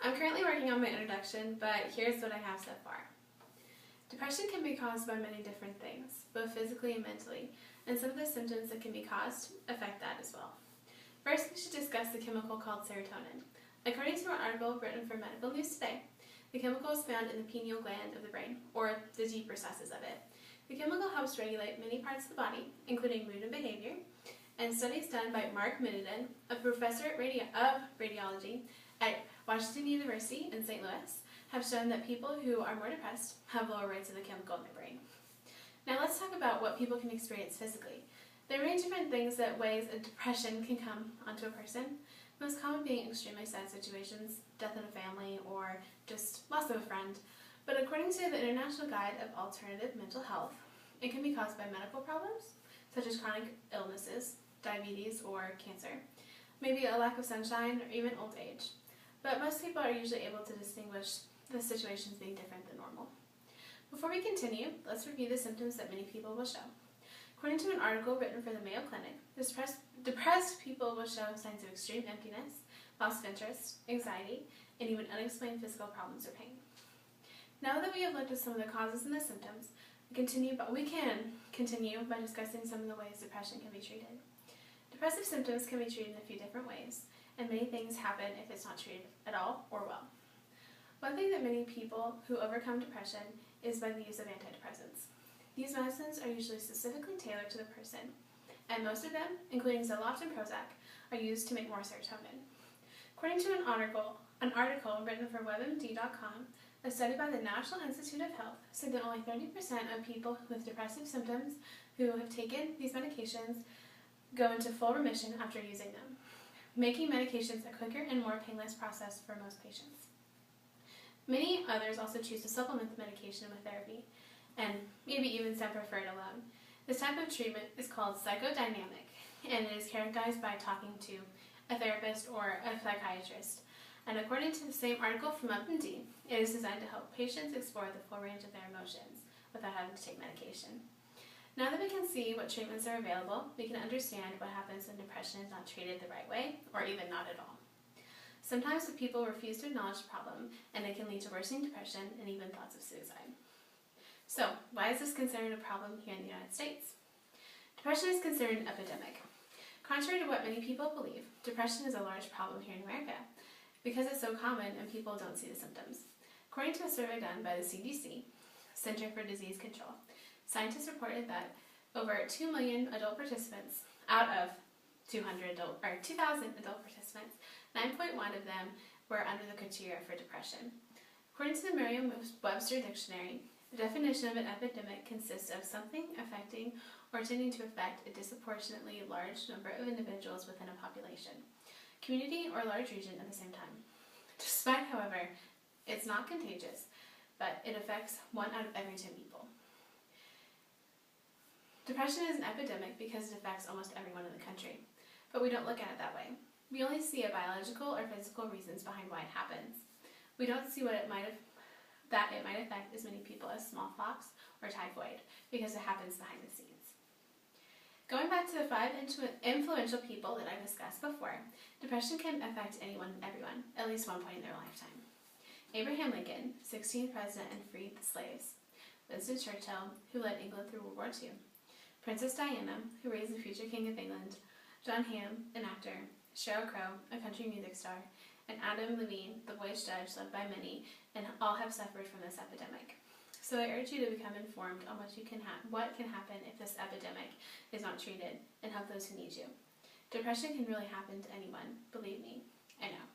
I'm currently working on my introduction, but here's what I have so far. Depression can be caused by many different things, both physically and mentally, and some of the symptoms that can be caused affect that as well. First, we should discuss the chemical called serotonin. According to an article written for Medical News Today, the chemical is found in the pineal gland of the brain, or the deep recesses of it. The chemical helps regulate many parts of the body, including mood and behavior, and studies done by Mark Miniden, a professor of radiology at Washington University in St. Louis, have shown that people who are more depressed have lower rates of the chemical in their brain. Now let's talk about what people can experience physically. There are many different things that ways of depression can come onto a person, most common being extremely sad situations, death in a family, or just loss of a friend. But according to the International Guide of Alternative Mental Health, it can be caused by medical problems, such as chronic illnesses, diabetes, or cancer, maybe a lack of sunshine, or even old age. But most people are usually able to distinguish the situations being different than normal. Before we continue, let's review the symptoms that many people will show. According to an article written for the Mayo Clinic, depressed people will show signs of extreme emptiness, loss of interest, anxiety, and even unexplained physical problems or pain. Now that we have looked at some of the causes and the symptoms, we can continue by discussing some of the ways depression can be treated. Depressive symptoms can be treated in a few different ways, and many things happen if it's not treated at all or well. One thing that many people who overcome depression is by the use of antidepressants. These medicines are usually specifically tailored to the person, and most of them, including Zoloft and Prozac, are used to make more serotonin. According to an article written for WebMD.com, a study by the National Institute of Health said that only 30% of people with depressive symptoms who have taken these medications go into full remission after using them, making medications a quicker and more painless process for most patients. Many others also choose to supplement the medication with therapy, and maybe even some prefer it alone. This type of treatment is called psychodynamic, and it is characterized by talking to a therapist or a psychiatrist. And according to the same article from WebMD, it is designed to help patients explore the full range of their emotions without having to take medication. Now that we can see what treatments are available, we can understand what happens when depression is not treated the right way, or even not at all. Sometimes the people refuse to acknowledge the problem, and it can lead to worsening depression and even thoughts of suicide. So, why is this considered a problem here in the United States? Depression is considered an epidemic. Contrary to what many people believe, depression is a large problem here in America because it's so common and people don't see the symptoms. According to a survey done by the CDC, Center for Disease Control, scientists reported that over 2 million adult participants out of 2,000 adult participants, 9.1 of them were under the criteria for depression. According to the Merriam-Webster Dictionary, the definition of an epidemic consists of something affecting or tending to affect a disproportionately large number of individuals within a population, community, or large region at the same time. Despite, however, it's not contagious, but it affects 1 out of every 10 people. Depression is an epidemic because it affects almost everyone in the country, but we don't look at it that way. We only see biological or physical reasons behind why it happens. We don't see what it might affect as many people as smallpox or typhoid, because it happens behind the scenes. Going back to the 5 influential people that I discussed before, depression can affect anyone and everyone, at least one point in their lifetime. Abraham Lincoln, 16th president and freed the slaves. Winston Churchill, who led England through World War II. Princess Diana, who raised the future King of England. John Hamm, an actor. Sheryl Crow, a country music star. And Adam Levine, the voice judge loved by many, and all have suffered from this epidemic. So I urge you to become informed on what can happen if this epidemic is not treated, and help those who need you. Depression can really happen to anyone, believe me, I know.